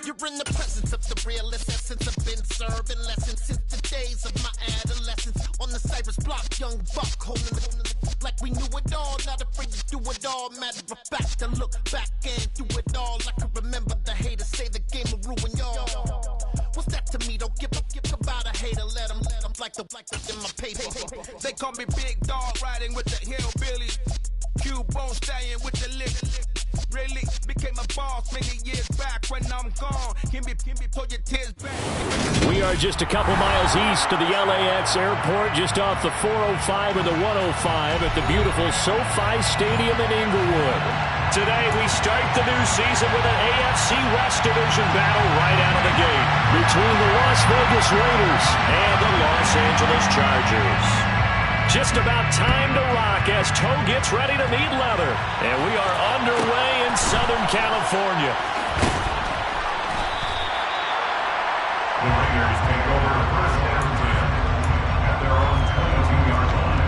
You're in the presence of the realest essence. I've been serving lessons since the days of my adolescence. On the Cypress block, young buck holding it like we knew it all. Not afraid to do it all. Matter of fact, I look back and do it all. I can remember the haters say the game will ruin y'all. What's that to me? Don't give about a hater. Let them like the in my paper. They call me Big Dog, riding with the hillbillies. Cubone staying with the lick. Really became a boss many years back. When I'm gone, can be pull your tears back. We are just a couple miles east of the LAX airport, just off the 405 or the 105 at the beautiful SoFi Stadium in Inglewood. Today we start the new season with an AFC West Division battle right out of the gate between the Las Vegas Raiders and the Los Angeles Chargers. Just about time to rock as Toe gets ready to meet leather. And we are underway in Southern California. The Raiders take over first and 10 at their own 22-yard line.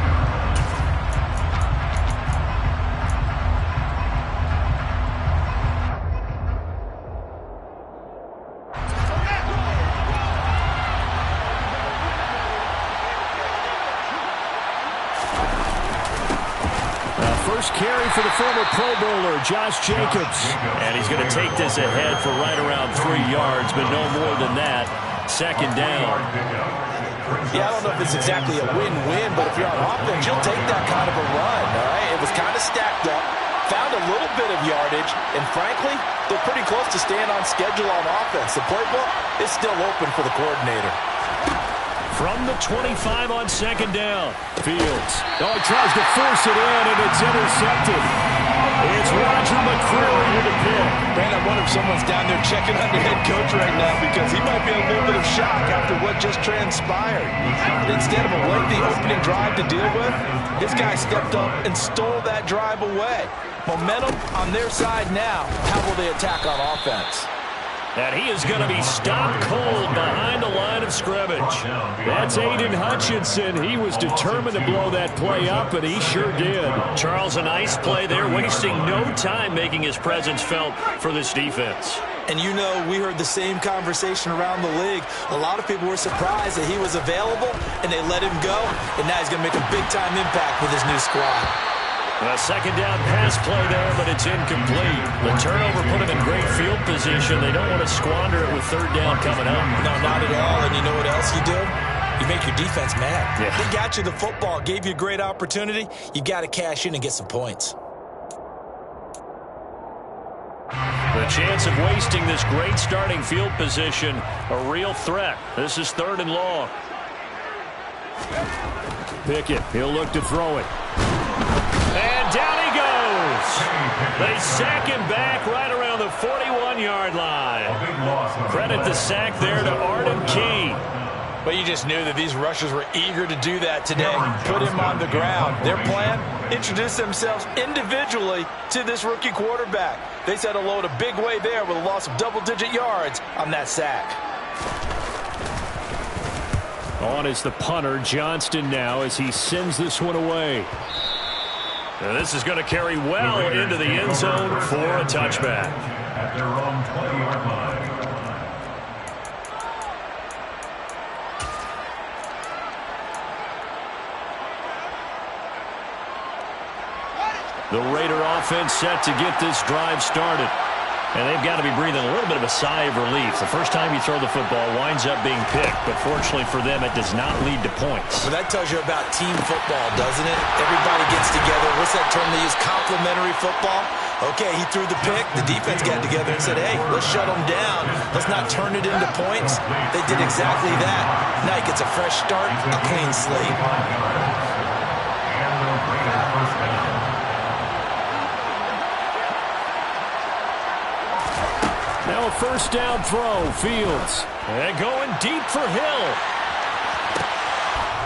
First carry for the former Pro Bowler, Josh Jacobs. And he's going to take this ahead for right around 3 yards, but no more than that. Second down. Yeah, I don't know if it's exactly a win-win, but if you're on offense, you'll take that kind of a run, all right? It was kind of stacked up, found a little bit of yardage, and frankly, they're pretty close to staying on schedule on offense. The playbook is still open for the coordinator. From the 25 on second down. Fields. Oh, he tries to force it in, and it's intercepted. It's Roger McCreary with the pick. Man, I wonder if someone's down there checking on their head coach right now because he might be in a little bit of shock after what just transpired. Instead of a lengthy opening drive to deal with, this guy stepped up and stole that drive away. Momentum on their side now. How will they attack on offense? And he is going to be stopped cold behind the line of scrimmage. That's Aiden Hutchinson. He was determined to blow that play up, and he sure did. Charles, a nice play there, wasting no time making his presence felt for this defense. And you know, we heard the same conversation around the league. A lot of people were surprised that he was available, and they let him go. And now he's going to make a big-time impact with his new squad. A second down pass play there, but it's incomplete. The turnover put him in great field position. They don't want to squander it with third down coming up. No, not at all. And you know what else you do? You make your defense mad. Yeah. They got you the football, gave you a great opportunity. You got to cash in and get some points. The chance of wasting this great starting field position, a real threat. This is third and long. Pickett, he'll look to throw it. And down he goes. They sack him back right around the 41-yard line. Credit the sack there to Arden Key. But you just knew that these rushers were eager to do that today. Put him on the ground. Their plan, introduce themselves individually to this rookie quarterback. They set a load a big way there with a loss of double-digit yards on that sack. On is the punter, Johnston, now as he sends this one away. Now this is going to carry well into the end zone for a touchback. At their own 20-yard line. The Raider offense set to get this drive started. And they've got to be breathing a little bit of a sigh of relief. The first time you throw the football winds up being picked, but fortunately for them, it does not lead to points. Well, that tells you about team football, doesn't it? Everybody gets together. What's that term they use? Complementary football? Okay, he threw the pick. The defense got together and said, hey, let's shut them down. Let's not turn it into points. They did exactly that. Now he gets a fresh start, a clean slate. Now a first down throw, Fields. And going deep for Hill.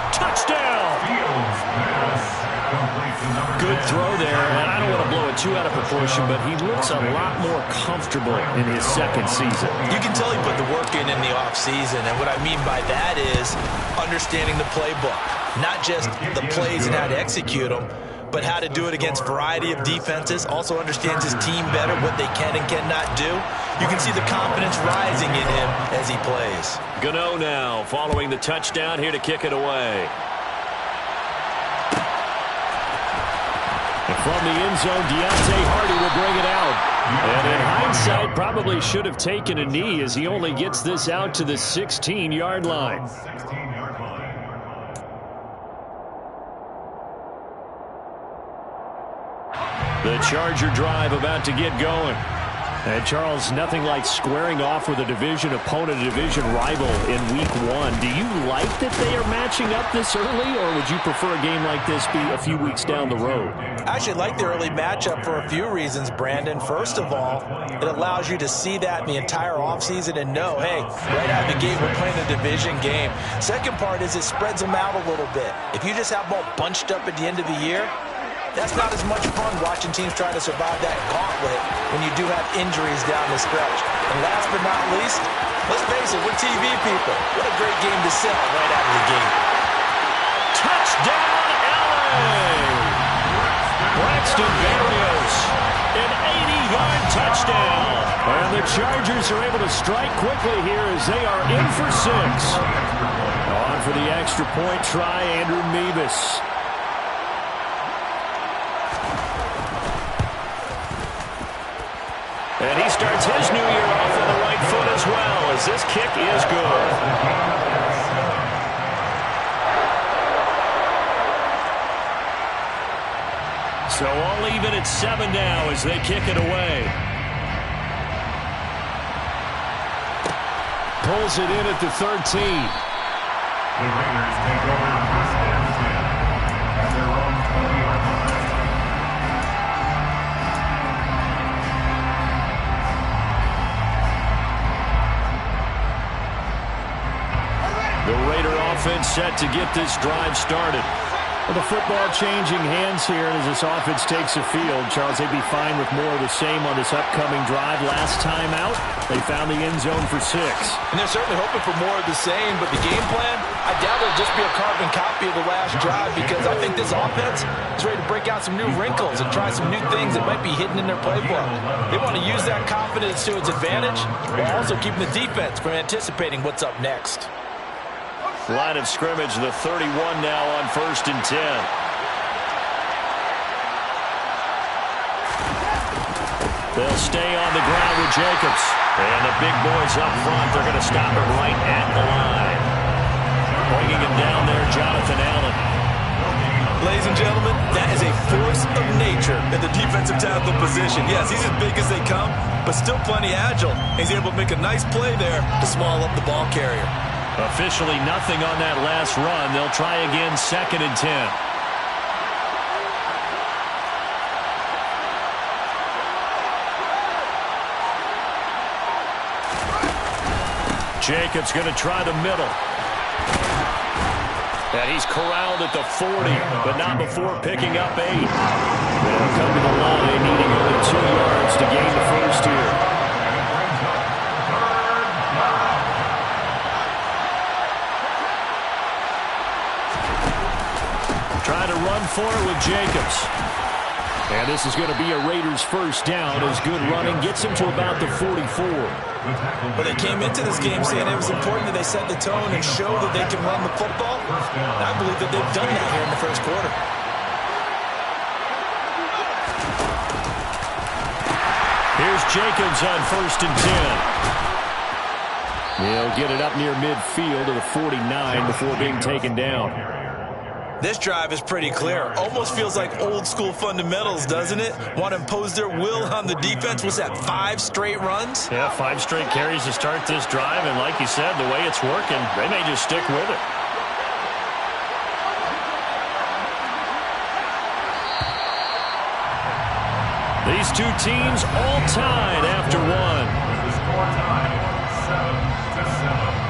Touchdown! Good throw there, and I don't want to blow it too out of proportion, but he looks a lot more comfortable in his second season. You can tell he put the work in the offseason, and what I mean by that is understanding the playbook. Not just the plays and how to execute them, but how to do it against a variety of defenses, also understands his team better, what they can and cannot do. You can see the confidence rising in him as he plays. Gano now following the touchdown here to kick it away. And from the end zone, Deontay Hardy will bring it out. And in hindsight, probably should have taken a knee as he only gets this out to the 16-yard line. The Charger drive about to get going. And Charles, nothing like squaring off with a division opponent, a division rival in week 1. Do you like that they are matching up this early, or would you prefer a game like this be a few weeks down the road? I actually like the early matchup for a few reasons, Brandon. First of all, it allows you to see that in the entire offseason and know, hey, right out of the gate, we're playing a division game. Second part is it spreads them out a little bit. If you just have them all bunched up at the end of the year, that's not as much fun watching teams try to survive that gauntlet when you do have injuries down the stretch. And last but not least, let's face it, we're TV people. What a great game to sell right out of the gate. Touchdown, LA! Braxton Berrios, an 80-yard touchdown. And the Chargers are able to strike quickly here as they are in for 6. On for the extra point try, Andrew Mevis. And he starts his new year off on the right foot as well, as this kick is good. So all even at 7 now as they kick it away. Pulls it in at the 13. The Raiders take over first and 10 at their own 20-yard line. The Raider offense set to get this drive started. Well, the football changing hands here as this offense takes the field. Charles, they'd be fine with more of the same on this upcoming drive. Last time out, they found the end zone for 6. And they're certainly hoping for more of the same, but the game plan, I doubt it'll just be a carbon copy of the last drive, because I think this offense is ready to break out some new wrinkles and try some new things that might be hidden in their playbook. They want to use that confidence to its advantage while also keeping the defense from anticipating what's up next. Line of scrimmage, the 31 now on 1st and 10. They'll stay on the ground with Jacobs. And the big boys up front, they're going to stop him right at the line. Bringing him down there, Jonathan Allen. Ladies and gentlemen, that is a force of nature at the defensive tackle position. Yes, he's as big as they come, but still plenty agile. He's able to make a nice play there to small up the ball carrier. Officially nothing on that last run. They'll try again, 2nd and 10. Jacobs going to try the middle. And he's corralled at the 40, but not before picking up 8. They'll come to the line, needing only 2 yards to gain the first here. Trying to run for it with Jacobs. And this is going to be a Raiders first down as good running gets him to about the 44. But they came into this game saying it was important that they set the tone and show that they can run the football. And I believe that they've done that here in the first quarter. Here's Jacobs on 1st and 10. He'll get it up near midfield to the 49 before being taken down. This drive is pretty clear. Almost feels like old school fundamentals, doesn't it? Want to impose their will on the defense. Was that 5 straight runs? Yeah, 5 straight carries to start this drive. And like you said, the way it's working, they may just stick with it. These two teams all tied after 1. The score time, 7-7.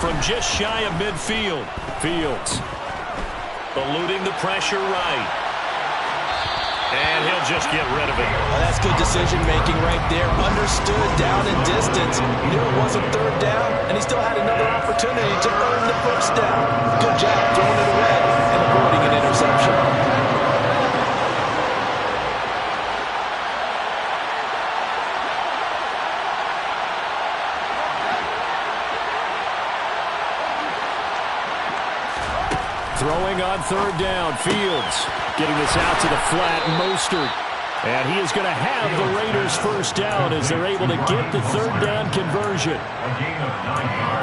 from just shy of midfield. Fields eluding the pressure right. And he'll just get rid of it. Well, that's good decision-making right there. Understood down and distance. Knew it wasn't third down, and he still had another opportunity to earn the first down. Good job throwing it away and avoiding an interception. Throwing on third down. Fields getting this out to the flat. Mostert. And he is going to have the Raiders first down as they're able to get the third down conversion.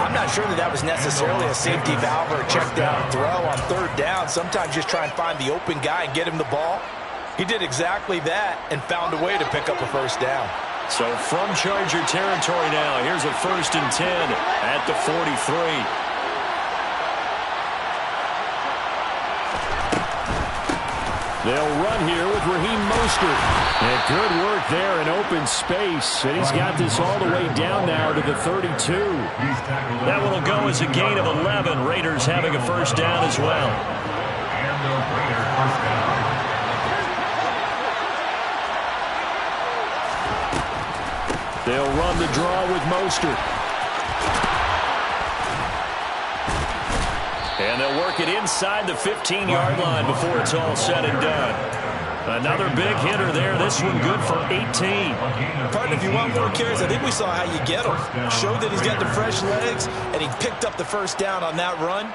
I'm not sure that was necessarily a safety valve or a check down throw on third down. Sometimes just try and find the open guy and get him the ball. He did exactly that and found a way to pick up a first down. So from Charger territory now, here's a 1st and 10 at the 43. They'll run here with Raheem Mostert. And good work there in open space. And he's got this all the way down now to the 32. That one will go as a gain of 11. Raiders having a first down as well. And the Raiders first down. They'll run the draw with Mostert. And they'll work it inside the 15-yard line before it's all said and done. Another big hitter there. This one good for 18. Partner, if you want more carries, I think we saw how you get him. Showed that he's got the fresh legs, and he picked up the first down on that run.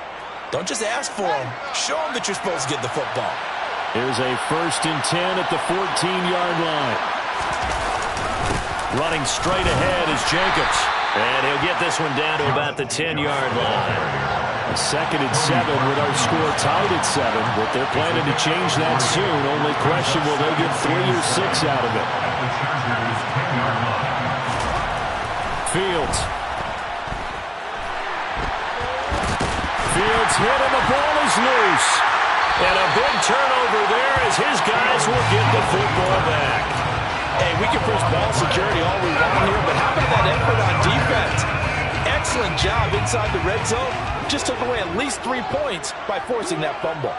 Don't just ask for him. Show him that you're supposed to get the football. Here's a 1st and 10 at the 14-yard line. Running straight ahead is Jacobs. And he'll get this one down to about the 10-yard line. 2nd and 7 with our score tied at 7, but they're planning to change that soon. Only question, will they get 3 or 6 out of it? Fields. Fields hit and the ball is loose. And a big turnover there as his guys will get the football back. Hey, we can push ball security all we want here, but how about that effort on defense? Excellent job inside the red zone. Just took away at least 3 points by forcing that fumble.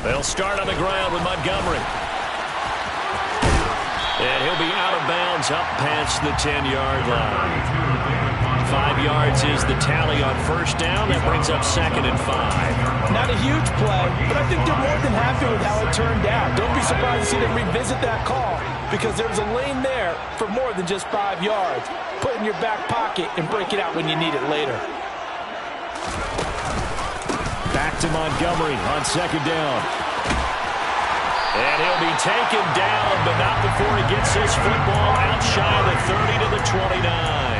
They'll start on the ground with Montgomery. And he'll be out of bounds up past the 10-yard line. 5 yards is the tally on first down. That brings up 2nd and 5. Not a huge play, but I think they're more than happy with how it turned out. Don't be surprised to see them revisit that call because there's a lane there for more than just 5 yards. Put it in your back pocket and break it out when you need it later. Back to Montgomery on 2nd down. And he'll be taken down, but not before he gets his football out shy of the 30 to the 29.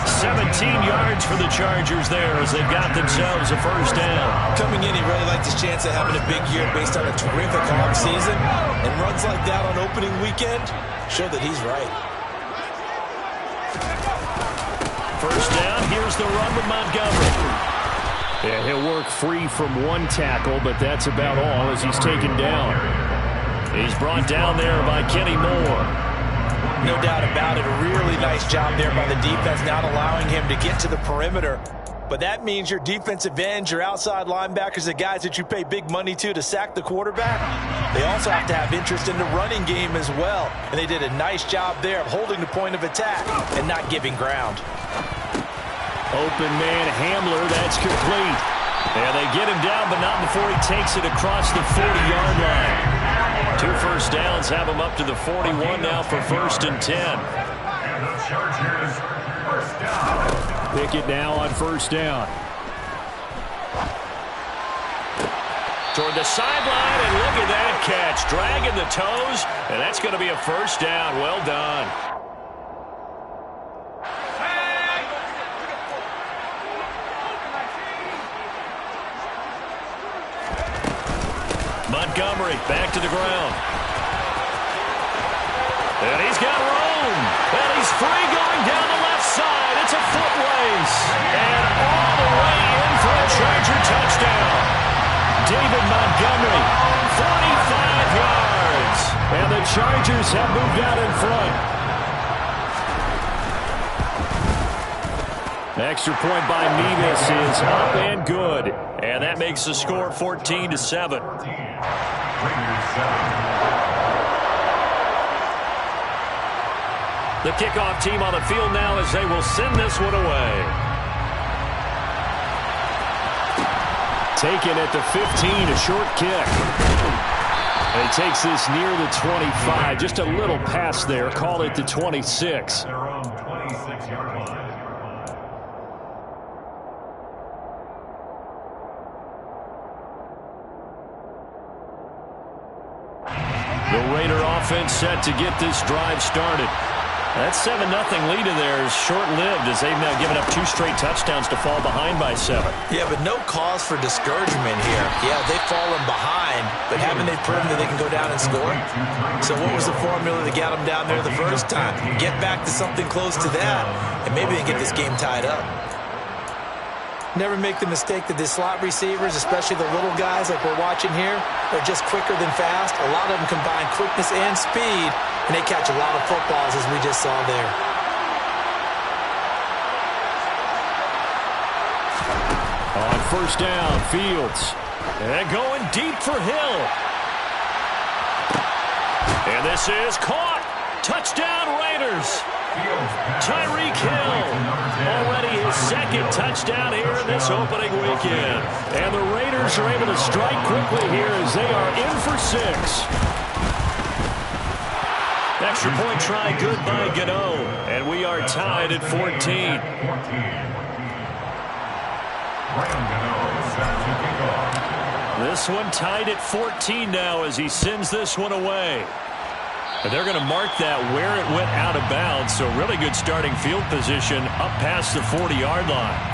17 yards for the Chargers there as they've got themselves a first down. Coming in, he really liked his chance of having a big year based on a terrific offseason. And runs like that on opening weekend show that he's right. First down, here's the run with Montgomery. And he'll work free from 1 tackle, but that's about all as he's taken down. He's brought down there by Kenny Moore. No doubt about it. A really nice job there by the defense, not allowing him to get to the perimeter. But that means your defensive ends, your outside linebackers, the guys that you pay big money to sack the quarterback, they also have to have interest in the running game as well. And they did a nice job there of holding the point of attack and not giving ground. Open man Hamler, that's complete. And they get him down, but not before he takes it across the 40-yard line. 2 first downs have him up to the 41 now for 1st and 10. And the Chargers first down. Pickett now on first down. Toward the sideline, and look at that catch. Dragging the toes, and that's going to be a first down. Well done. Montgomery back to the ground. And he's got room. And he's free going down the left side. It's a foot race. And all the way in for a Charger touchdown. David Montgomery, 45 yards. And the Chargers have moved out in front. Extra point by Mevis is up and good. And that makes the score 14-7. The kickoff team on the field now as they will send this one away. Taken at the 15, a short kick. And he takes this near the 25. Just a little pass there. Call it the 26. Their own 26-yard line. The Raider offense set to get this drive started. That 7-0 lead in there is short-lived as they've now given up 2 straight touchdowns to fall behind by 7. Yeah, but no cause for discouragement here. Yeah, they've fallen behind, but haven't they proven that they can go down and score? So what was the formula that got them down there the first time? Get back to something close to that, and maybe they get this game tied up. Never make the mistake that the slot receivers, especially the little guys like we're watching here, are just quicker than fast. A lot of them combine quickness and speed, and they catch a lot of footballs, as we just saw there. On first down, Fields. And going deep for Hill. And this is caught. Touchdown, Raiders. Tyreek Hill, already his second touchdown here in this opening weekend. And the Raiders are able to strike quickly here as they are in for 6. Extra point try good by Gano. And we are tied at 14. This one tied at 14 now as he sends this one away. And they're going to mark that where it went out of bounds. So really good starting field position up past the 40-yard line.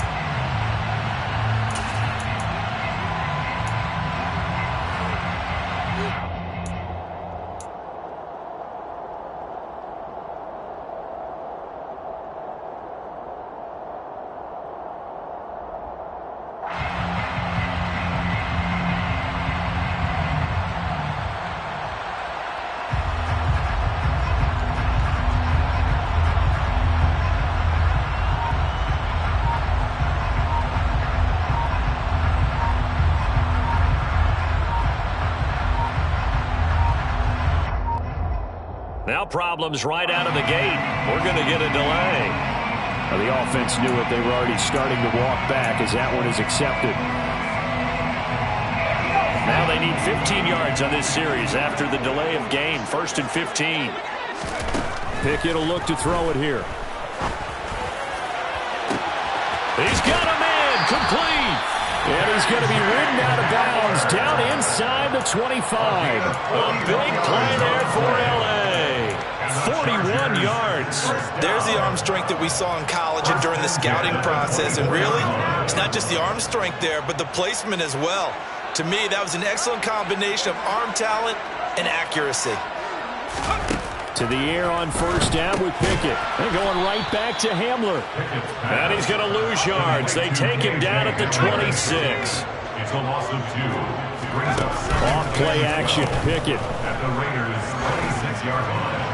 Now problems right out of the gate. We're going to get a delay. Well, the offense knew it. They were already starting to walk back as that one is accepted. Now they need 15 yards on this series after the delay of game. 1st and 15. Pickett will look to throw it here. He's got a man complete. And he's going to be ridden out of bounds down inside the 25. A big play there for L.A. 41 yards. There's the arm strength that we saw in college and during the scouting process. And really, it's not just the arm strength there, but the placement as well. To me, that was an excellent combination of arm talent and accuracy. To the air on first down with Pickett. They're going right back to Hamler. And he's going to lose yards. They take him down at the 26. It's a loss of 2. Off play action, Pickett. At the Raiders' 26-yard line.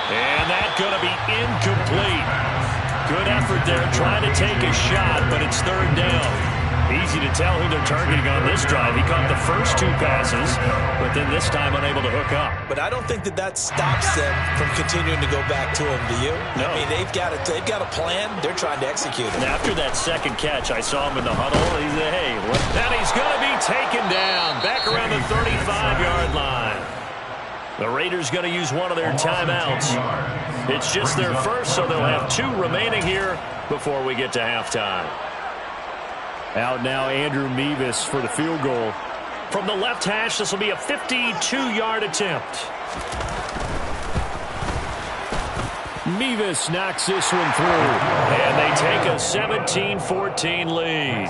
And that's going to be incomplete. Good effort there trying to take a shot, but it's 3rd down. Easy to tell who they're targeting on this drive. He caught the first 2 passes, but then this time unable to hook up. But I don't think that stops them from continuing to go back to him, do you? No. I mean, they've got a plan. They're trying to execute it. And after that second catch, I saw him in the huddle. He said, hey, what? And he's going to be taken down back around the 35-yard line. The Raiders going to use one of their timeouts. It's just their first, so they'll have 2 remaining here before we get to halftime. Out now, Andrew Mevis for the field goal. From the left hash, this will be a 52-yard attempt. Mevis knocks this one through. And they take a 17-14 lead.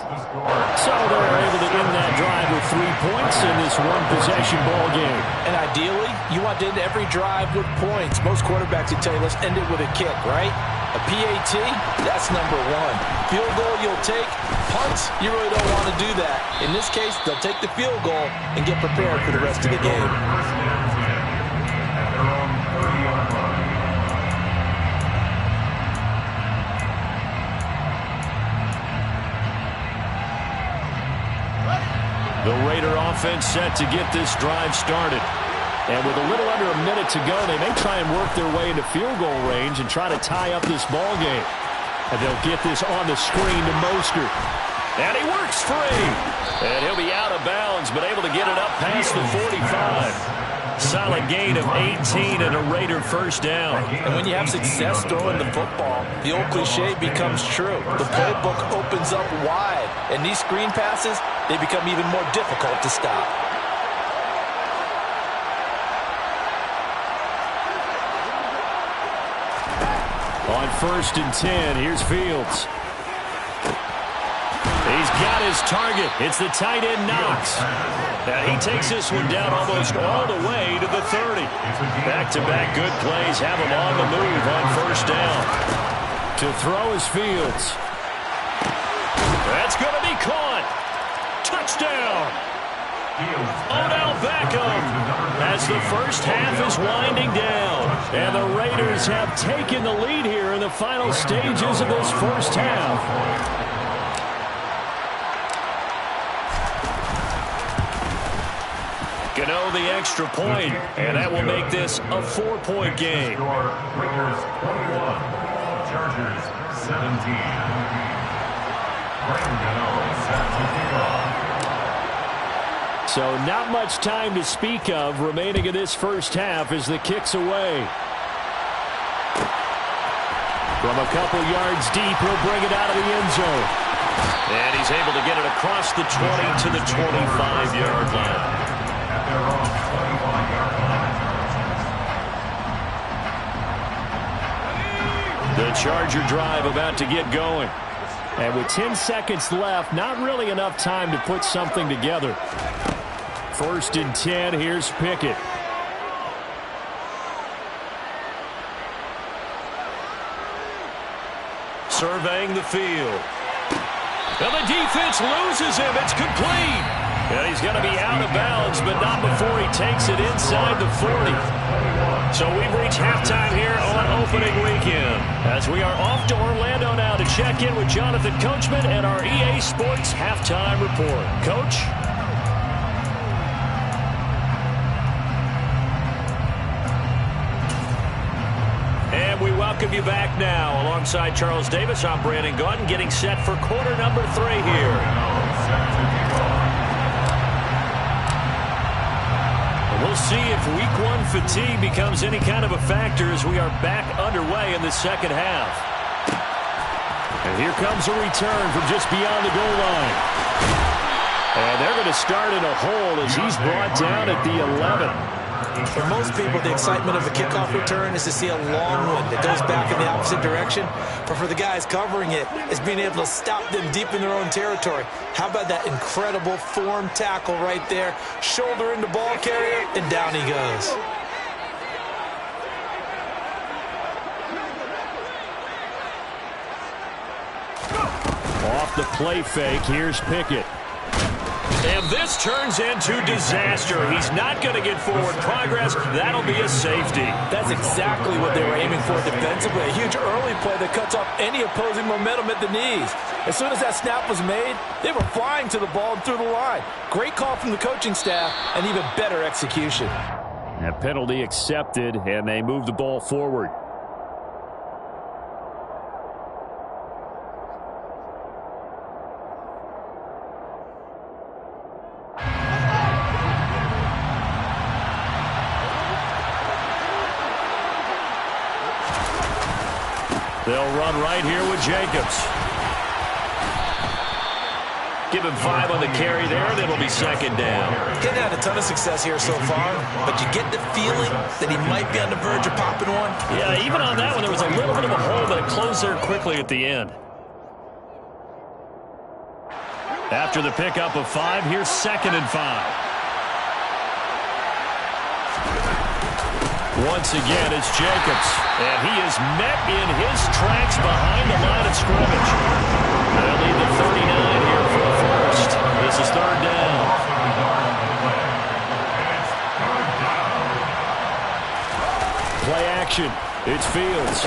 So they're able to end that drive with 3 points in this one-possession ball game. And ideally, you want to end every drive with points. Most quarterbacks would tell you, let's end it with a kick, right? A PAT, that's number 1. Field goal you'll take. Punts, you really don't want to do that. In this case, they'll take the field goal and get prepared for the rest of the game. The Raider offense set to get this drive started. And with a little under a minute to go, they may try and work their way into field goal range and try to tie up this ball game. And they'll get this on the screen to Mostert. And he works free. And he'll be out of bounds, but able to get it up past the 45. Solid gain of 18 and a Raider first down. And when you have success throwing the football, the old cliche becomes true. The playbook opens up wide. And these screen passes, they become even more difficult to stop. On 1st and 10, here's Fields. He's got his target. It's the tight end, Knox. Now he takes this one down almost all the way to the 30. Back-to-back good plays have him on the move on 1st down. To throw is Fields. That's going to be caught. Touchdown. Odell Beckham as the first half is winding down. And the Raiders have taken the lead here in the final stages of this first half. Gano the extra point, and that will make this a 4-point game. Raiders 21, Chargers 17. Graham Gano set to kick off. So not much time to speak of remaining in this first half as the kick's away. From a couple yards deep, he'll bring it out of the end zone. And he's able to get it across the 20 to the 25-yard line. At their own 25-yard line. The Charger drive about to get going. And with 10 seconds left, not really enough time to put something together. 1st and 10, here's Pickett. Surveying the field. And the defense loses him. It's complete. And he's going to be out of bounds, but not before he takes it inside the 40. So we've reached halftime here on opening weekend, as we are off to Orlando now to check in with Jonathan Coachman and our EA Sports halftime report. Coach? And we welcome you back now. Alongside Charles Davis, I'm Brandon Gaudin, getting set for quarter number 3 here. We'll see if week 1 fatigue becomes any kind of a factor as we are back underway in the second half. And here comes a return from just beyond the goal line. And they're going to start in a hole as he's brought down at the 11. For most people, the excitement of a kickoff return is to see a long one that goes back in the opposite direction. But for the guys covering it, it's being able to stop them deep in their own territory. How about that incredible form tackle right there? Shoulder into ball carrier, and down he goes. Off the play fake, here's Pickett. And this turns into disaster. He's not going to get forward progress. That'll be a safety. That's exactly what they were aiming for defensively. A huge early play that cuts off any opposing momentum at the knees. As soon as that snap was made, they were flying to the ball and through the line. Great call from the coaching staff and even better execution. That penalty accepted, and they move the ball forward. They'll run right here with Jacobs. Give him 5 on the carry there, and it'll be second down. He's had a ton of success here so far, but you get the feeling that he might be on the verge of popping one. Yeah, even on that one, there was a little bit of a hole, but it closed there quickly at the end. After the pickup of 5, here's 2nd and 5. Once again, it's Jacobs, and he is met in his tracks behind the line of scrimmage. They'll lead the 39 here for the first. This is 3rd down. Play action. It's Fields.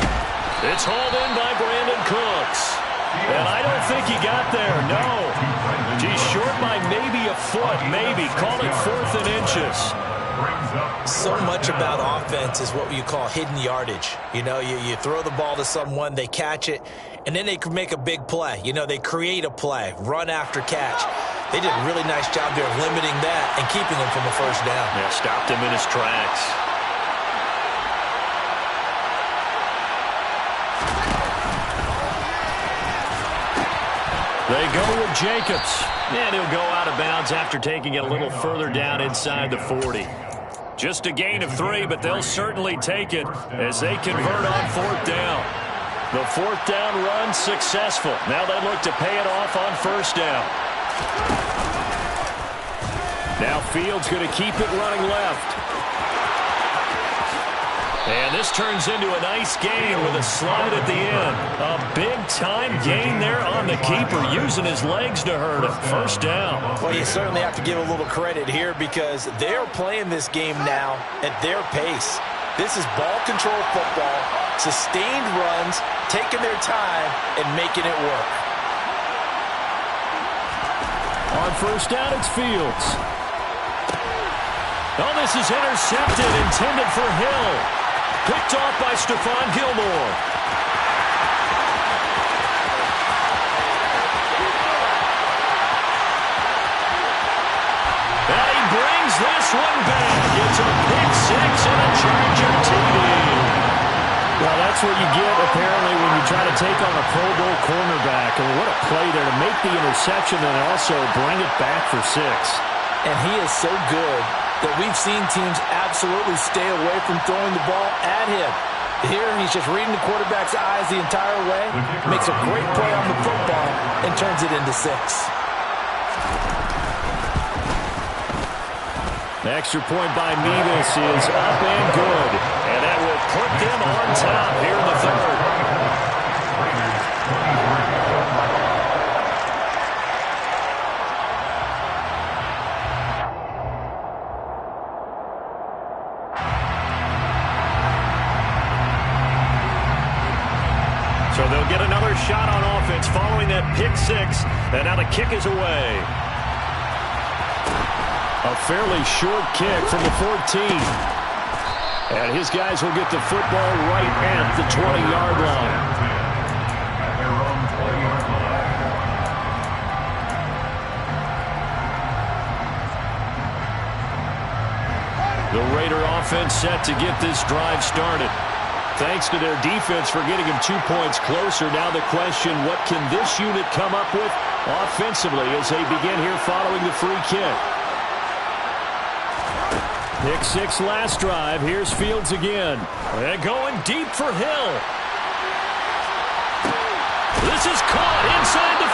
It's hauled in by Brandon Cooks. And I don't think he got there, no. He's short by maybe a foot, maybe. Call it 4th and inches. So much about offense is what you call hidden yardage. You know, you throw the ball to someone, they catch it, and then they can make a big play. You know, they create a play, run after catch. They did a really nice job there of limiting that and keeping him from a first down. Yeah, stopped him in his tracks. They go with Jacobs. And he'll go out of bounds after taking it a little further down inside the 40. Just a gain of 3, but they'll certainly take it as they convert on 4th down. The 4th down run successful. Now they look to pay it off on 1st down. Now Fields going to keep it running left. And this turns into a nice gain with a slide at the end. A big-time gain there on the keeper, using his legs to hurt him. 1st down. Well, you certainly have to give a little credit here because they're playing this game now at their pace. This is ball control football, sustained runs, taking their time, and making it work. On 1st down, it's Fields. Oh, this is intercepted, intended for Hill. Picked off by Stephon Gilmore. And he brings this one back. It's a pick 6 and a Charger TD. Well, that's what you get, apparently, when you try to take on a Pro Bowl cornerback. And what a play there to make the interception and also bring it back for 6. And he is so good that we've seen teams absolutely stay away from throwing the ball at him. Here, he's just reading the quarterback's eyes the entire way, makes a great play on the football, and turns it into 6. The extra point by Mevis is up and good. And that will put them on top here in the 3rd. So they'll get another shot on offense following that pick 6. And now the kick is away. A fairly short kick from the 14. And his guys will get the football right at the 20-yard line. The Raider offense set to get this drive started. Thanks to their defense for getting him 2 points closer. Now the question, what can this unit come up with offensively as they begin here following the free kick? Pick 6 last drive. Here's Fields again. They're going deep for Hill. This is caught inside the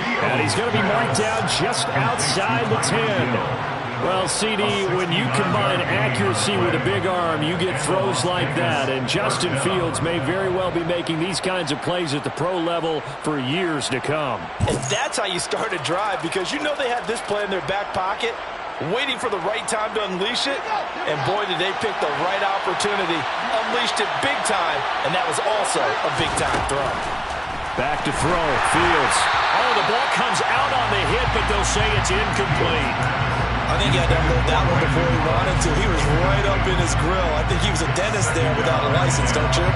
15. And he's going to be marked down just outside the 10. Well, CD, when you combine accuracy with a big arm, you get throws like that. And Justin Fields may very well be making these kinds of plays at the pro level for years to come. And that's how you start a drive, because you know they had this play in their back pocket, waiting for the right time to unleash it. And boy, did they pick the right opportunity. Unleashed it big time, and that was also a big-time throw. Back to throw, Fields. Oh, the ball comes out on the hit, but they'll say it's incomplete. I think he had to unload that one before he wanted to. He was right up in his grill. I think he was a dentist there without a license, don't you?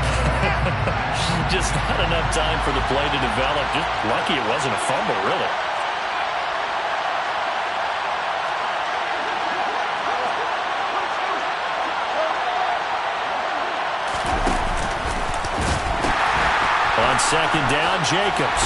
Just not enough time for the play to develop. Just lucky it wasn't a fumble, really. On 2nd down, Jacobs.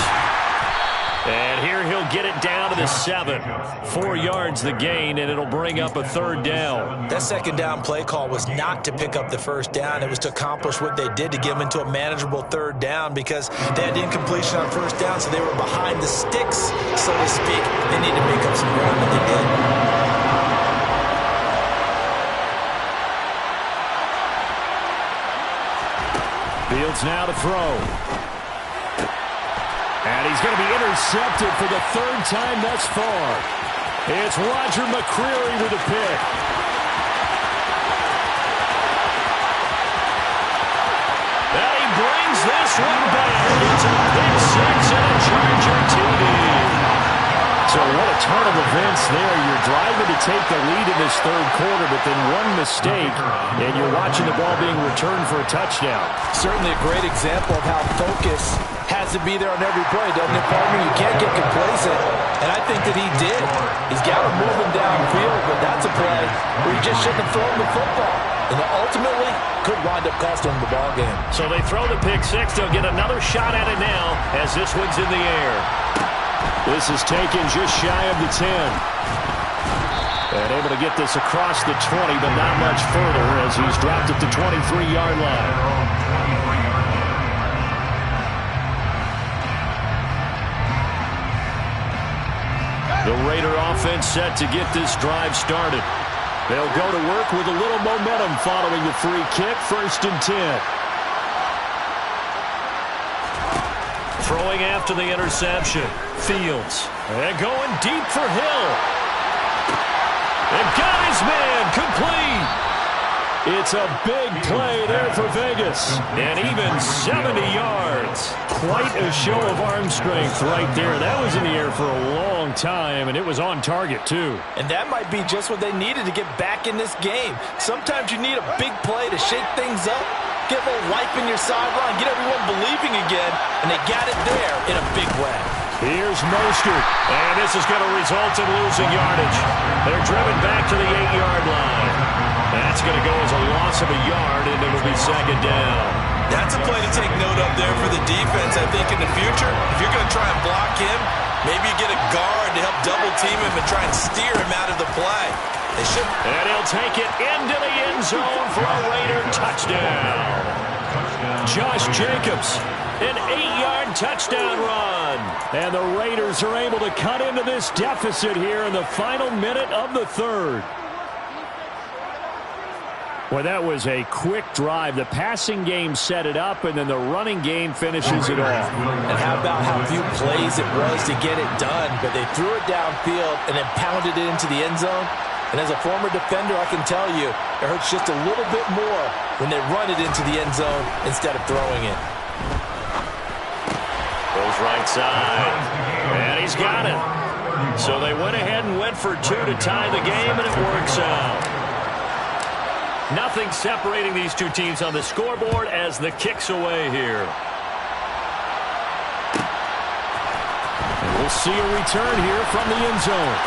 And here he'll get it down to the 7. 4 yards the gain, and it'll bring up a 3rd down. That 2nd down play call was not to pick up the 1st down. It was to accomplish what they did to get them into a manageable 3rd down, because they had incompletion on 1st down, so they were behind the sticks, so to speak. They needed to make up some ground, and they did. Fields now to throw. And he's going to be intercepted for the 3rd time thus far. It's Roger McCreary with a pick. And he brings this one back. It's a pick 6 and a Charger TD. So what a turn of events there. You're driving to take the lead in this third quarter, but then one mistake, and you're watching the ball being returned for a touchdown. Certainly a great example of how focus has to be there on every play, doesn't it, partner? You can't get complacent, and I think that he did. He's got to move him downfield, but that's a play where he just shouldn't have thrown the football. And ultimately, could wind up costing him the ball game. So they throw the pick six. They'll get another shot at it now as this one's in the air. This is taken just shy of the 10. And able to get this across the 20, but not much further as he's dropped at the 23-yard line. The Raider offense set to get this drive started. They'll go to work with a little momentum following the free kick. 1st and 10. Throwing after the interception. Fields. And going deep for Hill. And got his man. Complete. It's a big play there for Vegas. And even 70 yards. Quite a show of arm strength right there. That was in the air for a long time, and it was on target, too. And that might be just what they needed to get back in this game. Sometimes you need a big play to shake things up, get a little life in your sideline, get everyone believing again, and they got it there in a big way. Here's Mostert, and this is going to result in losing yardage. They're driven back to the 8-yard line. That's going to go as a loss of a yard, and it'll be 2nd down. That's a play to take note of there for the defense, I think, in the future. If you're going to try and block him, maybe you get a guard to help double-team him and try and steer him out of the play. They should. And he'll take it into the end zone for a Raider touchdown. Josh Jacobs, an 8-yard touchdown run. And the Raiders are able to cut into this deficit here in the final minute of the third. Well, that was a quick drive. The passing game set it up, and then the running game finishes it off. And how about how few plays it was to get it done, but they threw it downfield and then pounded it into the end zone. And as a former defender, I can tell you, it hurts just a little bit more when they run it into the end zone instead of throwing it. Goes right side, and he's got it. So they went ahead and went for 2 to tie the game, and it works out. Nothing separating these two teams on the scoreboard as the kick's away here. And we'll see a return here from the end zone.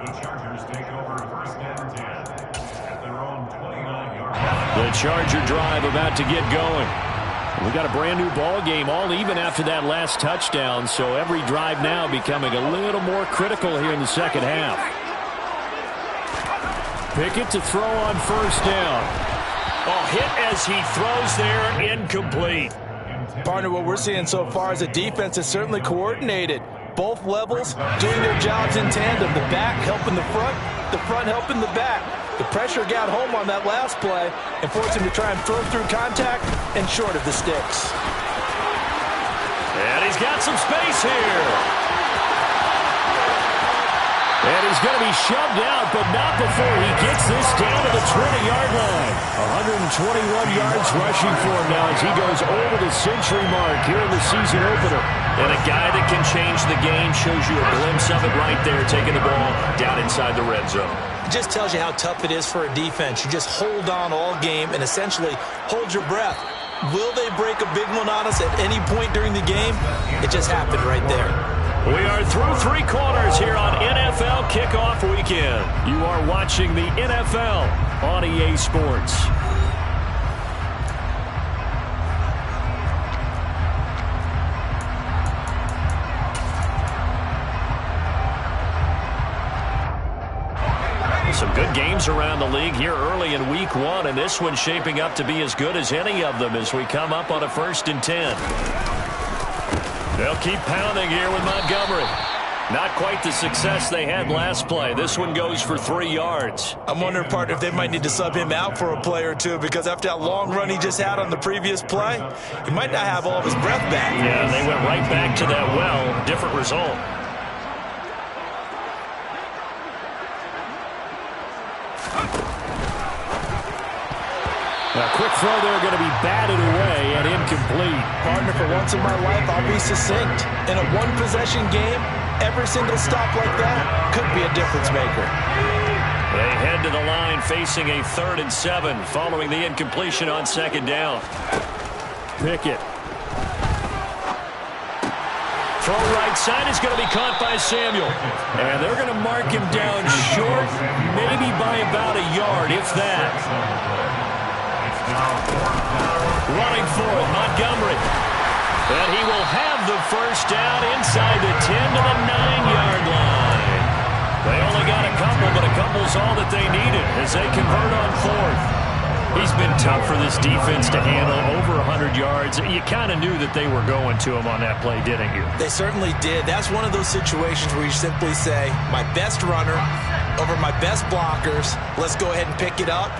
The Chargers take over 1st and 10 at their own 29-yard line. The Charger drive about to get going. We got a brand new ball game, all even after that last touchdown, so every drive now becoming a little more critical here in the second half. Pickett to throw on 1st down. A hit as he throws there, incomplete. Partner, what we're seeing so far is a defense is certainly coordinated. Both levels doing their jobs in tandem. The back helping the front helping the back. The pressure got home on that last play and forced him to try and throw through contact and short of the sticks. And he's got some space here. And he's going to be shoved out, but not before he gets this down to the 20-yard line. 121 yards rushing for him now as he goes over the century mark here in the season opener. And a guy that can change the game, shows you a glimpse of it right there, taking the ball down inside the red zone. It just tells you how tough it is for a defense. You just hold on all game and essentially hold your breath. Will they break a big one on us at any point during the game? It just happened right there. We are through 3 quarters here on NFL Kickoff Weekend. You are watching the NFL on EA Sports. Some good games around the league here early in week 1, and this one's shaping up to be as good as any of them as we come up on a 1st and 10. They'll keep pounding here with Montgomery. Not quite the success they had last play. This one goes for 3 yards. I'm wondering, partner, if they might need to sub him out for a play or two, because after that long run he just had on the previous play, he might not have all of his breath back. Yeah, they went right back to that well. Different result. A quick throw there going to be batted away and incomplete. Partner, for once in my life, I'll be succinct. In a one-possession game, every single stop like that could be a difference maker. They head to the line facing a 3rd and 7 following the incompletion on 2nd down. Pickett. Throw right side is going to be caught by Samuel. And they're going to mark him down short, maybe by about a yard, if that. Running for it, Montgomery. And he will have the first down inside the 10 to the 9-yard line. They only got a couple, but a couple's all that they needed as they convert on 4th. He's been tough for this defense to handle, over 100 yards. You kind of knew that they were going to him on that play, didn't you? They certainly did. That's one of those situations where you simply say, my best runner over my best blockers, let's go ahead and pick it up.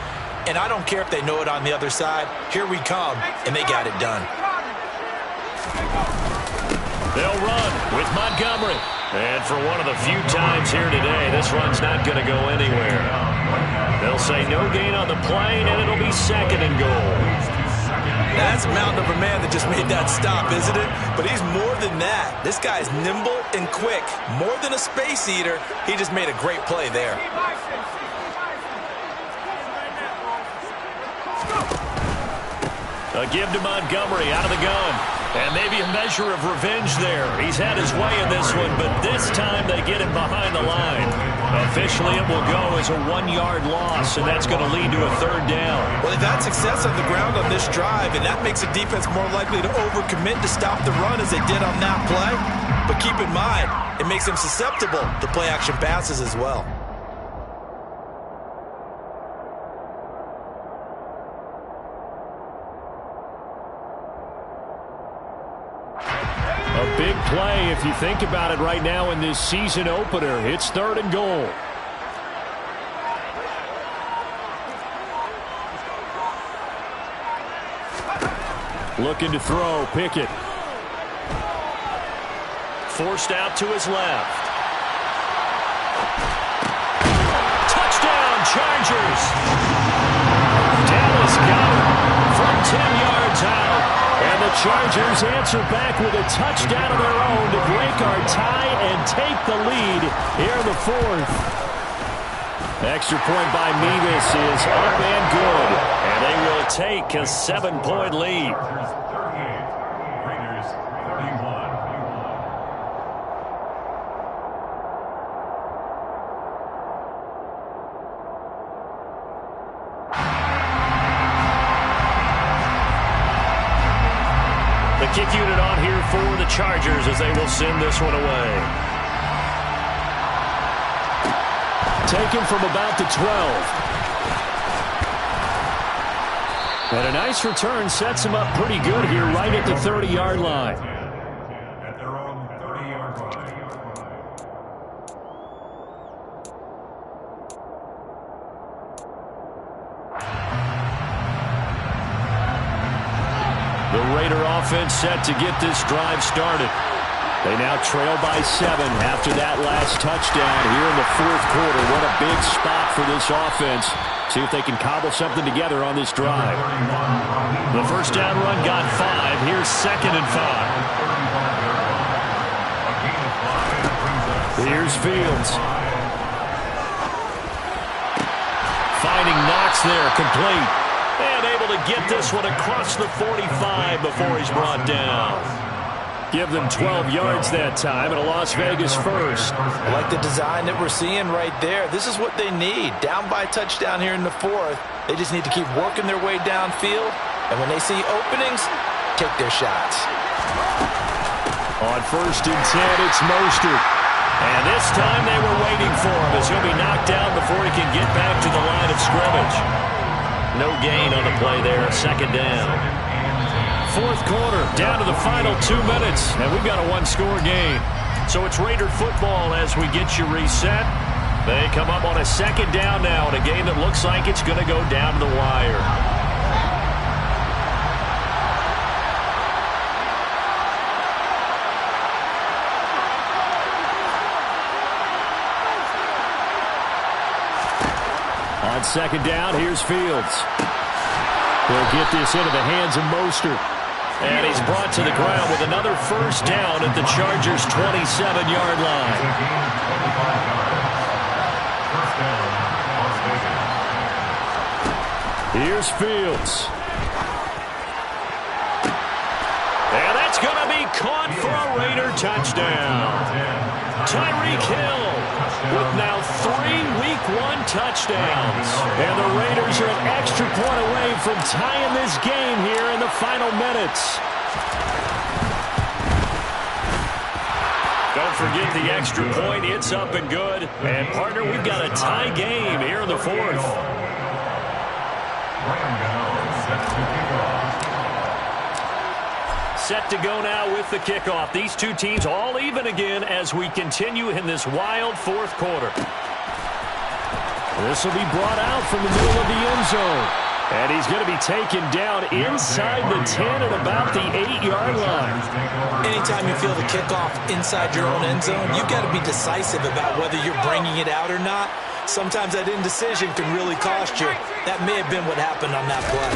And I don't care if they know it on the other side. Here we come, and they got it done. They'll run with Montgomery. And for one of the few times here today, this run's not going to go anywhere. They'll say no gain on the play, and it'll be 2nd and goal. That's a mountain of a man that just made that stop, isn't it? But he's more than that. This guy's nimble and quick. More than a space eater, he just made a great play there. A give to Montgomery out of the gun. And maybe a measure of revenge there. He's had his way in this one, but this time they get him behind the line. Officially, it will go as a 1-yard loss, and that's going to lead to a 3rd down. Well, they've had success on the ground on this drive, and that makes the defense more likely to overcommit to stop the run as they did on that play. But keep in mind, it makes them susceptible to play-action passes as well. A big play if you think about it right now in this season opener. It's 3rd and goal. Looking to throw, Pickett. Forced out to his left. Touchdown, Chargers. Dallas got it from 10 yards out. And the Chargers answer back with a touchdown of their own to break our tie and take the lead here in the 4th. Extra point by Mevis is up and good. And they will take a 7-point lead. Raiders 31. The kick unit on here for the Chargers as they will send this one away. Taken from about the 12. And a nice return sets him up pretty good here right at the 30-yard line. At their own 30-yard line. The Raider offense set to get this drive started. They now trail by 7 after that last touchdown here in the 4th quarter. What a big spot for this offense. See if they can cobble something together on this drive. The first down run got 5. Here's 2nd and 5. Here's Fields. Finding Knox there, complete. And able to get this one across the 45 before he's brought down. Give them 12 yards that time and a Las Vegas first. I like the design that we're seeing right there. This is what they need. Down by a touchdown here in the 4th. They just need to keep working their way downfield. And when they see openings, take their shots. On 1st and 10, it's Mostert. And this time they were waiting for him as he'll be knocked down before he can get back to the line of scrimmage. No gain on the play there, 2nd down. 4th quarter, down to the final 2 minutes, and we've got a 1-score game. So it's Raider football as we get you reset. They come up on a 2nd down now in a game that looks like it's going to go down to the wire. On 2nd down, here's Fields. They'll get this into the hands of Mostert. And he's brought to the ground with another first down at the Chargers' 27-yard line. Here's Fields. And that's going to be caught for a Raider touchdown. Tyreek Hill with now 3 Week 1 touchdowns. And the Raiders are an extra point away from tying this game here in the final minutes. Don't forget the extra point. It's up and good. And, partner, we've got a tie game here in the fourth. Set to go now with the kickoff. These two teams all even again as we continue in this wild fourth quarter. This will be brought out from the middle of the end zone. And he's going to be taken down inside the 10 at about the 8-yard line. Anytime you feel the kickoff inside your own end zone, you've got to be decisive about whether you're bringing it out or not. Sometimes that indecision can really cost you. That may have been what happened on that play.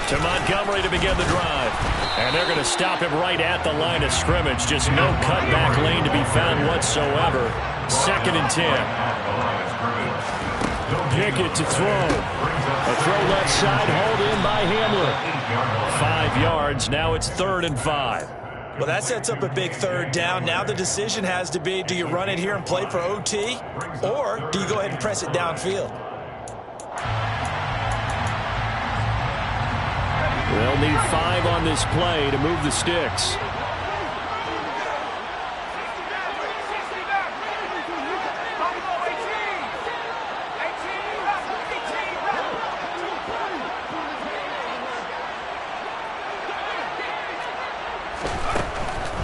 To Montgomery to begin the drive. And they're going to stop him right at the line of scrimmage. Just no cutback lane to be found whatsoever. 2nd and 10. Pickett to throw. A throw left side, hauled in by Hamler. 5 yards. Now it's 3rd and 5. Well, that sets up a big 3rd down. Now the decision has to be, do you run it here and play for OT? Or do you go ahead and press it downfield? They'll need 5 on this play to move the sticks.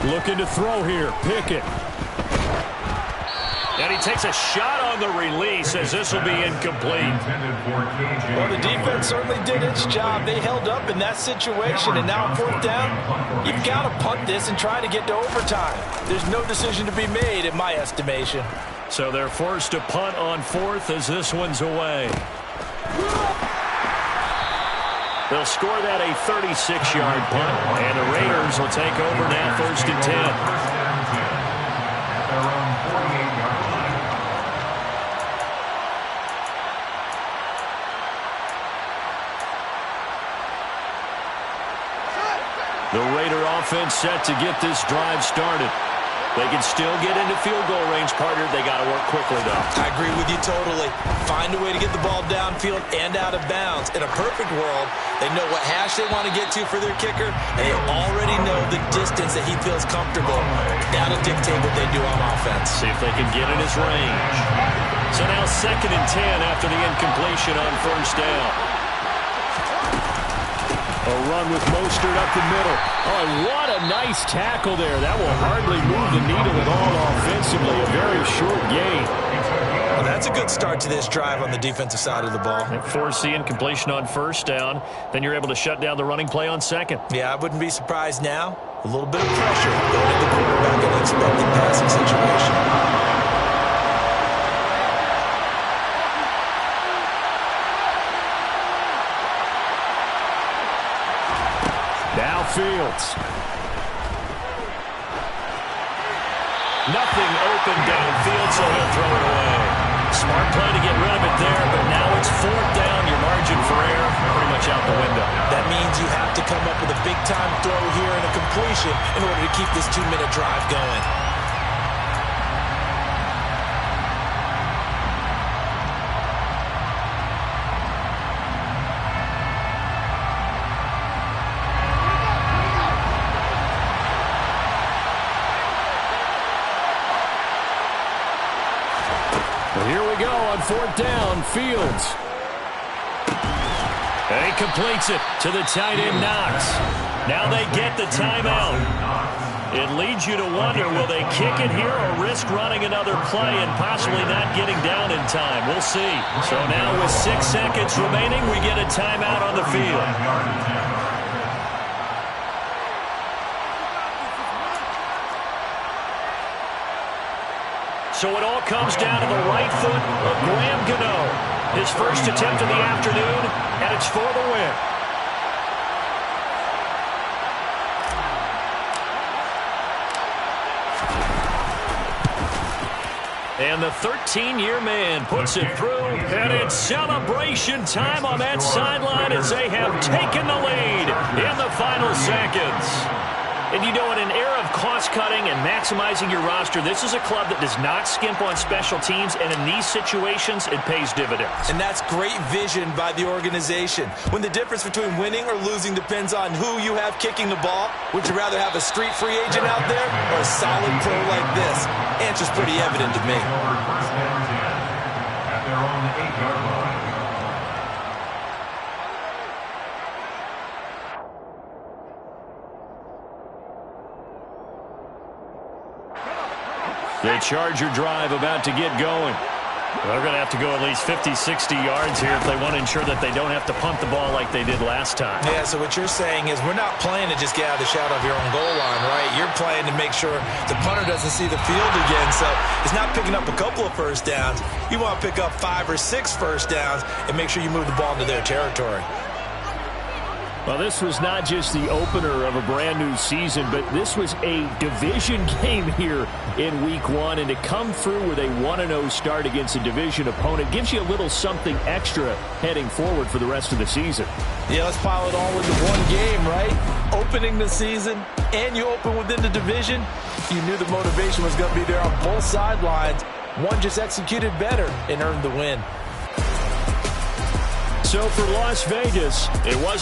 Looking to throw here, Pickett. And he takes a shot on the release as this will be incomplete. Well, the defense certainly did its job. They held up in that situation, and now on 4th down, you've got to punt this and try to get to overtime. There's no decision to be made in my estimation. So they're forced to punt on 4th as this one's away. They'll score that a 36-yard punt, and the Raiders will take over now 1st and 10. The Raider offense set to get this drive started. They can still get into field goal range, partner. They got to work quickly, though. I agree with you totally. Find a way to get the ball downfield and out of bounds. In a perfect world, they know what hash they want to get to for their kicker, and they already know the distance that he feels comfortable. That'll dictate what they do on offense. See if they can get in his range. So now 2nd and 10 after the incompletion on 1st down. A run with Mostert up the middle. Oh, what a nice tackle there. That will hardly move the needle at all offensively. A very short gain. Well, that's a good start to this drive on the defensive side of the ball. And force the incompletion on 1st down. Then you're able to shut down the running play on 2nd. Yeah, I wouldn't be surprised now. A little bit of pressure going at the quarterback in an expected passing situation. Fields. Nothing open downfield, so he'll throw it away. Smart play to get rid of it there, but now it's 4th down. Your margin for error pretty much out the window. That means you have to come up with a big-time throw here and a completion in order to keep this 2-minute drive going. Here we go on 4th down. Fields. And he completes it to the tight end, Knox. Now they get the timeout. It leads you to wonder, will they kick it here or risk running another play and possibly not getting down in time? We'll see. So now with 6 seconds remaining, we get a timeout on the field. So it all comes down to the right foot of Graham Gano. His first attempt of the afternoon, and it's for the win. And the 13-year man puts it through, and it's celebration time on that sideline as they have taken the lead in the final seconds. And you know, in an era of cost-cutting and maximizing your roster, this is a club that does not skimp on special teams, and in these situations, it pays dividends. And that's great vision by the organization. When the difference between winning or losing depends on who you have kicking the ball, would you rather have a street free agent out there or a solid pro like this? Answer's pretty evident to me. First down 10 at their own 8-yard line. The Charger drive about to get going. They're going to have to go at least 50, 60 yards here if they want to ensure that they don't have to punt the ball like they did last time. Yeah, so what you're saying is we're not playing to just get out of the shadow of your own goal line, right? You're playing to make sure the punter doesn't see the field again. So it's not picking up a couple of first downs. You want to pick up 5 or 6 first downs and make sure you move the ball into their territory. Well, this was not just the opener of a brand-new season, but this was a division game here in Week 1. And to come through with a 1-0 start against a division opponent gives you a little something extra heading forward for the rest of the season. Yeah, let's pile it all into one game, right? Opening the season, and you open within the division. You knew the motivation was going to be there on both sidelines. One just executed better and earned the win. So for Las Vegas, it wasn't